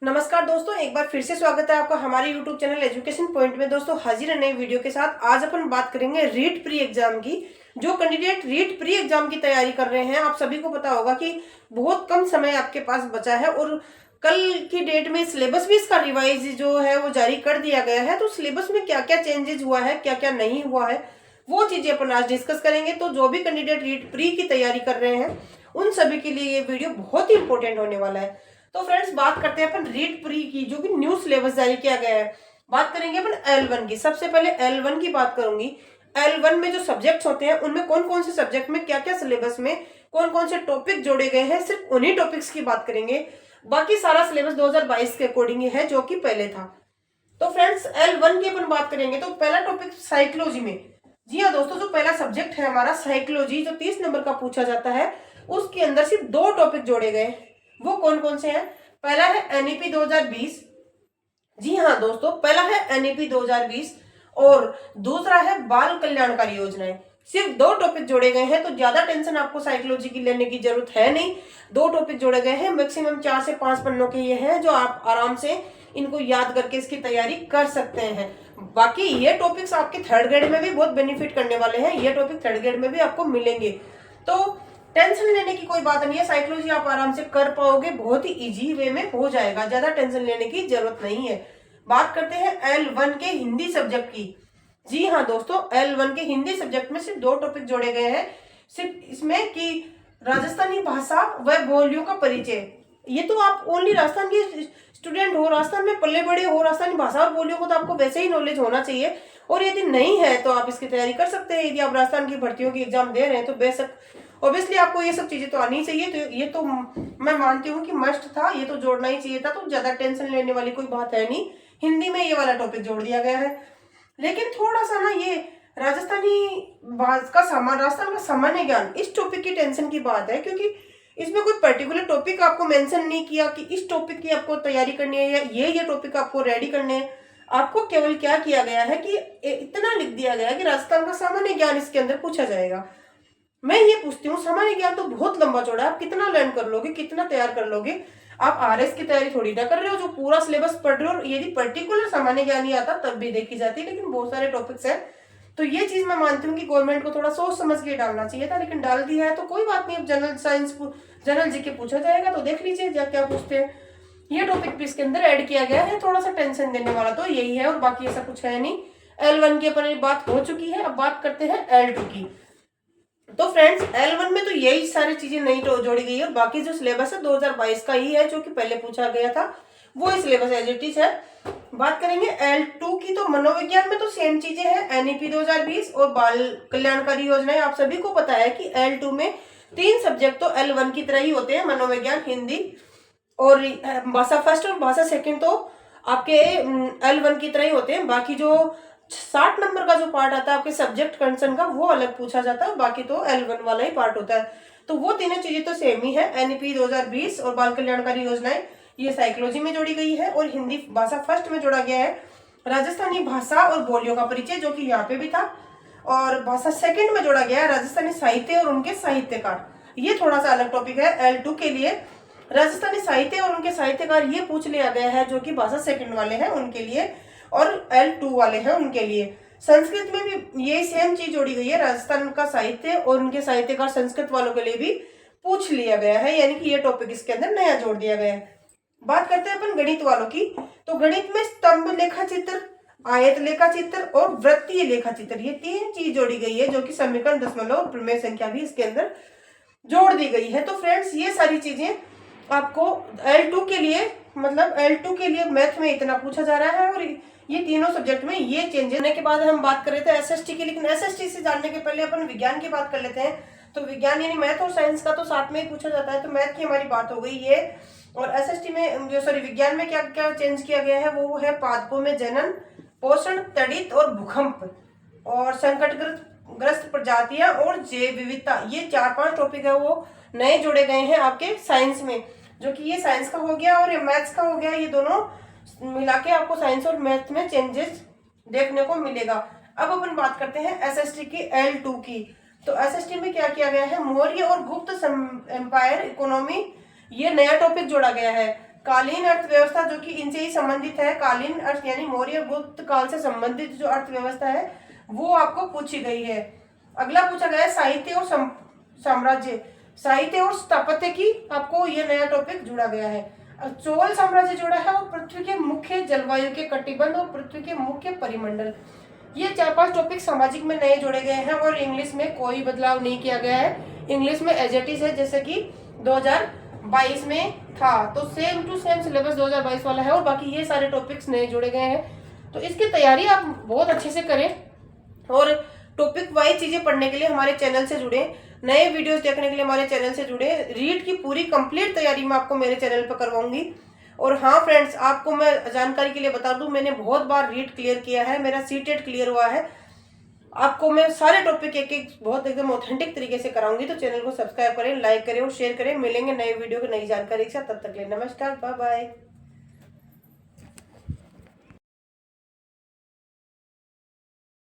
नमस्कार दोस्तों, एक बार फिर से स्वागत है आपका हमारे YouTube चैनल एजुकेशन पॉइंट में। दोस्तों हाजिर है नई वीडियो के साथ। आज अपन बात करेंगे रीट प्री एग्जाम की। जो कैंडिडेट रीट प्री एग्जाम की तैयारी कर रहे हैं, आप सभी को पता होगा कि बहुत कम समय आपके पास बचा है और कल की डेट में सिलेबस भी इसका रिवाइज जो है वो जारी कर दिया गया है। तो सिलेबस में क्या क्या चेंजेस हुआ है, क्या क्या नहीं हुआ है, वो चीजें अपन आज डिस्कस करेंगे। तो जो भी कैंडिडेट रीट प्री की तैयारी कर रहे हैं उन सभी के लिए ये वीडियो बहुत ही इंपॉर्टेंट होने वाला है। तो फ्रेंड्स बात करते हैं अपन रीट प्री की, जो कि न्यू सिलेबस जारी किया गया है। बात करेंगे अपन L1 की। सबसे पहले L1 की बात करूंगी। L1 में जो सब्जेक्ट्स होते हैं उनमें कौन कौन से सब्जेक्ट में क्या क्या सिलेबस में कौन कौन से टॉपिक जोड़े गए हैं, सिर्फ उन्हीं टॉपिक्स की बात करेंगे। बाकी सारा सिलेबस 2022 के अकॉर्डिंग है, जो कि पहले था। तो फ्रेंड्स L1 की अपन बात करेंगे तो पहला टॉपिक साइकोलॉजी में। जी हाँ दोस्तों, जो पहला सब्जेक्ट है हमारा साइकोलॉजी, जो 30 नंबर का पूछा जाता है, उसके अंदर सिर्फ 2 टॉपिक जोड़े गए। वो कौन कौन से हैं? पहला है एनईपी 2020। जी हाँ दोस्तों, पहला है एनईपी 2020 और दूसरा है बाल कल्याणकारी योजनाएं। सिर्फ 2 टॉपिक जोड़े गए हैं, तो ज्यादा टेंशन आपको साइकोलॉजी की लेने की जरूरत है नहीं। 2 टॉपिक जोड़े गए हैं, मैक्सिमम 4 से 5 पन्नों के ये हैं, जो आप आराम से इनको याद करके इसकी तैयारी कर सकते हैं। बाकी ये टॉपिक्स आपके थर्ड ग्रेड में भी बहुत बेनिफिट करने वाले हैं। ये टॉपिक थर्ड ग्रेड में भी आपको मिलेंगे, तो टेंशन लेने की कोई बात नहीं है। साइकोलॉजी आप आराम से कर पाओगे, बहुत ही इजी वे में हो जाएगा, ज्यादा टेंशन लेने की जरूरत नहीं है। बात करते हैं L1 के हिंदी सब्जेक्ट की। जी हाँ दोस्तों, L1 के हिंदी सब्जेक्ट में सिर्फ 2 टॉपिक जोड़े गए हैं। सिर्फ इसमें कि राजस्थानी भाषा व बोलियों का परिचय। ये तो आप ओनली राजस्थान के स्टूडेंट हो, राजस्थान में पले बड़े हो, राजस्थानी भाषा और बोलियों को तो आपको वैसे ही नॉलेज होना चाहिए। और यदि नहीं है तो आप इसकी तैयारी कर सकते हैं। यदि आप राजस्थान की भर्तियों की एग्जाम दे रहे हैं तो बेशक ऑब्वियसली आपको ये सब चीजें तो आनी चाहिए। तो ये तो मैं मानती हूँ कि मस्ट था, ये तो जोड़ना ही चाहिए था। तो ज्यादा टेंशन लेने वाली कोई बात है नहीं, हिंदी में ये वाला टॉपिक जोड़ दिया गया है। लेकिन थोड़ा सा ना ये राजस्थान का सामान्य ज्ञान, इस टॉपिक की टेंशन की बात है, क्योंकि इसमें कोई पर्टिकुलर टॉपिक आपको मेंशन नहीं किया कि इस टॉपिक की आपको तैयारी करनी है या ये टॉपिक आपको रेडी करने हैं। आपको केवल क्या किया गया है कि इतना लिख दिया गया है कि राजस्थान का सामान्य ज्ञान इसके अंदर पूछा जाएगा। मैं ये पूछती हूँ, सामान्य ज्ञान तो बहुत लंबा चौड़ा है, आप कितना लर्न कर लोगे, कितना तैयार कर लोगे? आप आरएस की तैयारी थोड़ी ना कर रहे हो जो पूरा सिलेबस पढ़ रहे हो। यदि पर्टिकुलर सामान्य ज्ञान ही आता तब भी देखी जाती, लेकिन बहुत सारे टॉपिक्स हैं। तो ये चीज मैं मानती हूँ कि गवर्नमेंट को थोड़ा सोच समझ के डालना चाहिए था, लेकिन डाल दिया है तो कोई बात नहीं। अब जनरल जीके पूछा जाएगा तो देख लीजिए क्या पूछते हैं। ये टॉपिक भी इसके अंदर ऐड किया गया है। थोड़ा सा टेंशन देने वाला तो यही है, और बाकी ऐसा कुछ है नहीं। L1 की अपन बात हो चुकी है। अब बात करते हैं L2 की। तो फ्रेंड्स L1 में तो यही सारी चीजें नहीं जोड़ी गई है, और बाकी जो सिलेबस है 2022 का ही है, जो कि पहले पूछा गया था, वो ही सिलेबस एज इट इज है। बात करेंगे L2 की, तो मनोविज्ञान में तो सेम चीजें हैं, एनईपी 2020 और बाल कल्याणकारी योजनाएं। आप सभी को पता है कि L2 में 3 सब्जेक्ट तो L1 की तरह ही होते हैं, मनोविज्ञान, हिंदी और भाषा फर्स्ट और भाषा सेकंड तो आपके L1 की तरह ही होते हैं। बाकी जो 60 नंबर का जो पार्ट आता है आपके सब्जेक्ट कंसर्न का, वो अलग पूछा जाता है, बाकी तो L1 वाला ही पार्ट होता है। तो वो तीनों चीजें तो सेम ही है। एनईपी 2020 और बाल कल्याणकारी योजनाएं ये साइकोलॉजी में जोड़ी गई है, और हिंदी भाषा फर्स्ट में जोड़ा गया है राजस्थानी भाषा और बोलियों का परिचय, जो कि यहाँ पे भी था। और भाषा सेकंड में जोड़ा गया है राजस्थानी साहित्य और उनके साहित्यकार। ये थोड़ा सा अलग टॉपिक है L2 के लिए। राजस्थानी साहित्य और उनके साहित्यकार ये पूछ लिया गया है, जो कि भाषा सेकंड वाले हैं उनके लिए, और L2 वाले हैं उनके लिए। संस्कृत में भी ये सेम चीज जोड़ी गई है, राजस्थान का साहित्य और उनके साहित्यकार संस्कृत वालों के लिए भी पूछ लिया गया है, यानी कि ये टॉपिक इसके अंदर नया जोड़ दिया गया है। बात करते हैं अपन गणित वालों की। तो गणित में स्तंभ लेखा चित्र, आयत लेखा चित्र और वृत्तीय लेखा चित्र, ये 3 चीज जोड़ी गई है, जो कि समीकरण, दशमलव और प्रमेय संख्या भी इसके अंदर जोड़ दी गई है। तो फ्रेंड्स ये सारी चीजें आपको L2 के लिए, मतलब L2 के लिए मैथ में इतना पूछा जा रहा है, और ये तीनों सब्जेक्ट में ये चेंज होने के बाद हम बात कर रहे थे एसएसटी की। लेकिन एसएसटी से जानने के पहले अपन विज्ञान की बात कर लेते हैं। तो विज्ञान यानी मैथ और साइंस का तो साथ में ही पूछा जाता है, तो मैथ की हमारी बात हो गई ये। और एसएसटी में जो विज्ञान में क्या क्या चेंज किया गया है, वो है पादपों में जनन, पोषण, तड़ित और भूकंप, और संकटग्रस्त प्रजातियां और जैव विविधता। ये 4-5 टॉपिक है वो नए जोड़े गए हैं आपके साइंस में, जो कि ये साइंस का हो गया और ये मैथ्स का हो गया। ये दोनों मिला के आपको साइंस और मैथ में चेंजेस देखने को मिलेगा। अब अपन बात करते हैं एसएसटी की, L2 की। तो एसएसटी में क्या किया गया है, मौर्य और गुप्त एम्पायर इकोनॉमी, ये नया टॉपिक जोड़ा गया है। कालीन अर्थव्यवस्था जो कि इनसे ही संबंधित है, कालीन अर्थ यानी मौर्य गुप्त काल से संबंधित जो अर्थव्यवस्था है वो आपको पूछी गई है। अगला पूछा गया है साहित्य और साम्राज्य, साहित्य और स्थापत्य की आपको ये नया टॉपिक जुड़ा गया है। चोल साम्राज्य जुड़ा है और पृथ्वी के मुख्य जलवायु के कटिबंध और पृथ्वी के मुख्य परिमंडल, ये 4-5 टॉपिक सामाजिक में नए जोड़े गए हैं और इंग्लिश में कोई बदलाव नहीं किया गया है। इंग्लिश में एज इट इज है जैसे कि 2022 में था, तो सेम टू सेम सिलेबस 2022 वाला है और बाकी ये सारे टॉपिक्स नए जोड़े गए हैं। तो इसकी तैयारी आप बहुत अच्छे से करें और टॉपिक वाइज चीजें पढ़ने के लिए हमारे चैनल से जुड़े, नए वीडियोस देखने के लिए हमारे चैनल से जुड़े। रीड की पूरी कंप्लीट तैयारी मैं आपको मेरे चैनल पर करवाऊंगी। और हाँ फ्रेंड्स, आपको मैं जानकारी के लिए बता दूं, मैंने बहुत बार रीड क्लियर किया है, मेरा सीटेट क्लियर हुआ है। आपको मैं सारे टॉपिक एक एक बहुत एकदम ऑथेंटिक तरीके से कराऊंगी। तो चैनल को सब्सक्राइब करें, लाइक करें और शेयर करें। मिलेंगे नए वीडियो की नई जानकारी के साथ, तब तक के लिए नमस्कार, बाय बाय।